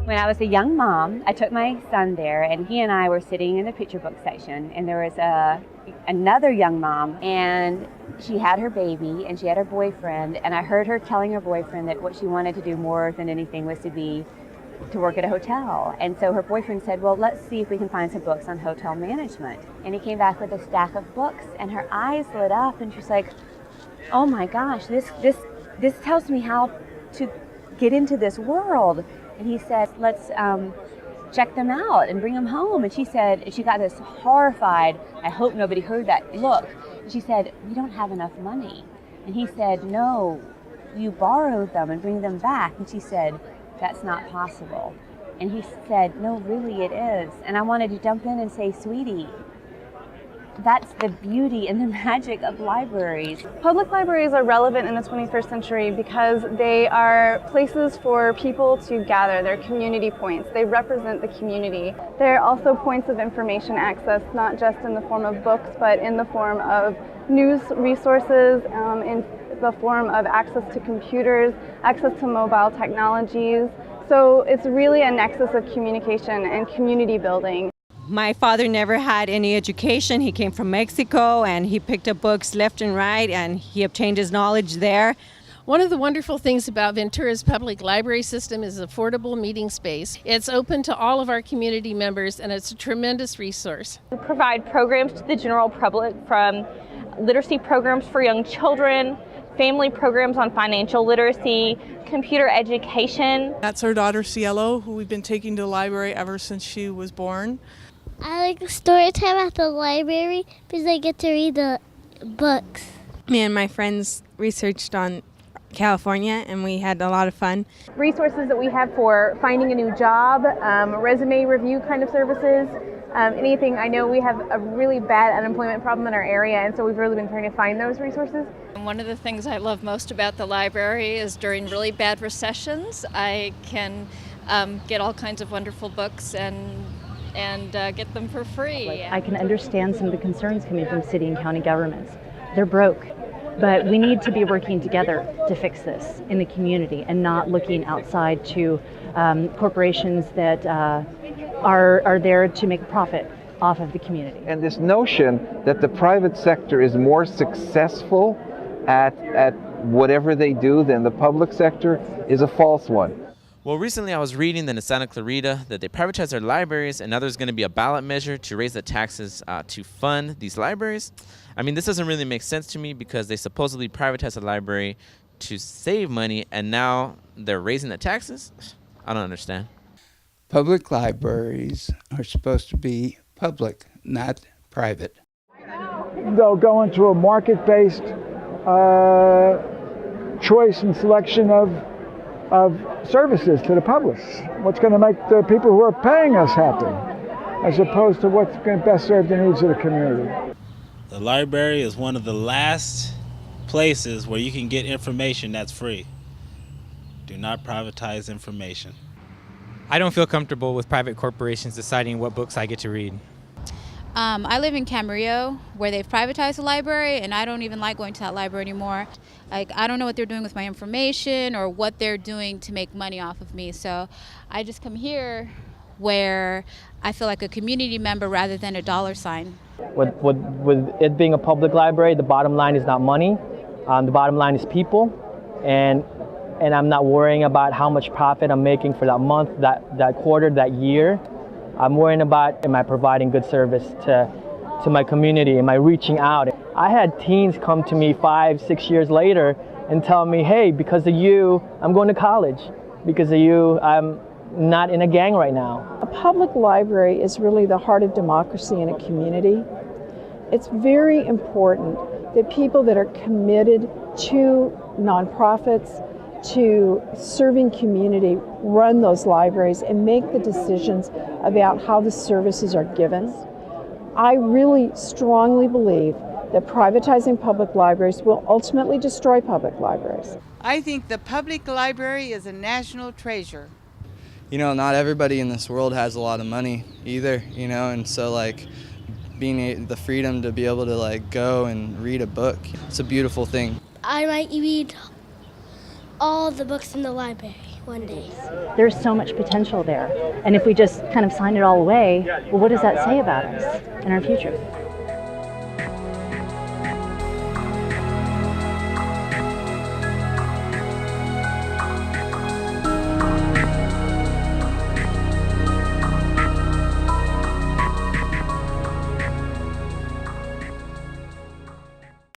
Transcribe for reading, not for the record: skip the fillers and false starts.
When I was a young mom, I took my son there, and he and I were sitting in the picture book section, and there was another young mom, and she had her baby, and she had her boyfriend, and I heard her telling her boyfriend that what she wanted to do more than anything was to work at a hotel. And so her boyfriend said, well, let's see if we can find some books on hotel management. And he came back with a stack of books, and her eyes lit up, and she's like, oh my gosh, this tells me how to get into this world. And he said, let's check them out and bring them home. And she said, she got this horrified, I hope nobody heard that look. And she said, we don't have enough money. And he said, no, you borrow them and bring them back. And she said, that's not possible. And he said, no, really it is. And I wanted to jump in and say, sweetie, that's the beauty and the magic of libraries. Public libraries are relevant in the 21st century because they are places for people to gather. They're community points. They represent the community. They're also points of information access, not just in the form of books, but in the form of news resources, in the form of access to computers, access to mobile technologies. So it's really a nexus of communication and community building. My father never had any education. He came from Mexico and he picked up books left and right and he obtained his knowledge there. One of the wonderful things about Ventura's public library system is affordable meeting space. It's open to all of our community members and it's a tremendous resource. We provide programs to the general public, from literacy programs for young children, family programs on financial literacy, computer education. That's our daughter Cielo, who we've been taking to the library ever since she was born. I like story time at the library because I get to read the books. Me and my friends researched on California and we had a lot of fun. Resources that we have for finding a new job, resume review kind of services, anything. I know we have a really bad unemployment problem in our area, and so we've really been trying to find those resources. One of the things I love most about the library is during really bad recessions, I can get all kinds of wonderful books and get them for free. I can understand some of the concerns coming from city and county governments. They're broke, but we need to be working together to fix this in the community and not looking outside to corporations that are there to make a profit off of the community. And this notion that the private sector is more successful at whatever they do than the public sector is a false one. Well, recently I was reading that in Santa Clarita that they privatized their libraries, and now there's going to be a ballot measure to raise the taxes to fund these libraries. I mean, this doesn't really make sense to me because they supposedly privatized the library to save money, and now they're raising the taxes? I don't understand. Public libraries are supposed to be public, not private. They'll go into a market-based choice and selection of services to the public. What's going to make the people who are paying us happy, as opposed to what's going to best serve the needs of the community. The library is one of the last places where you can get information that's free. Do not privatize information. I don't feel comfortable with private corporations deciding what books I get to read. I live in Camarillo, where they've privatized the library, and I don't even like going to that library anymore. I don't know what they're doing with my information or what they're doing to make money off of me. So I just come here where I feel like a community member rather than a dollar sign. With it being a public library, the bottom line is not money. The bottom line is people, and I'm not worrying about how much profit I'm making for that month, that quarter, that year. I'm worrying about, am I providing good service to my community? Am I reaching out? I had teens come to me 5-6 years later and tell me, hey, because of you, I'm going to college. Because of you, I'm not in a gang right now. A public library is really the heart of democracy in a community. It's very important that people that are committed to nonprofits, to serving community, run those libraries and make the decisions about how the services are given. I really strongly believe that privatizing public libraries will ultimately destroy public libraries. I think the public library is a national treasure. You know, not everybody in this world has a lot of money either, you know, and so like being the freedom to be able to like go and read a book, it's a beautiful thing. I might read all the books in the library. One day. There's so much potential there. And if we just kind of sign it all away, well, what does that say about us and our future?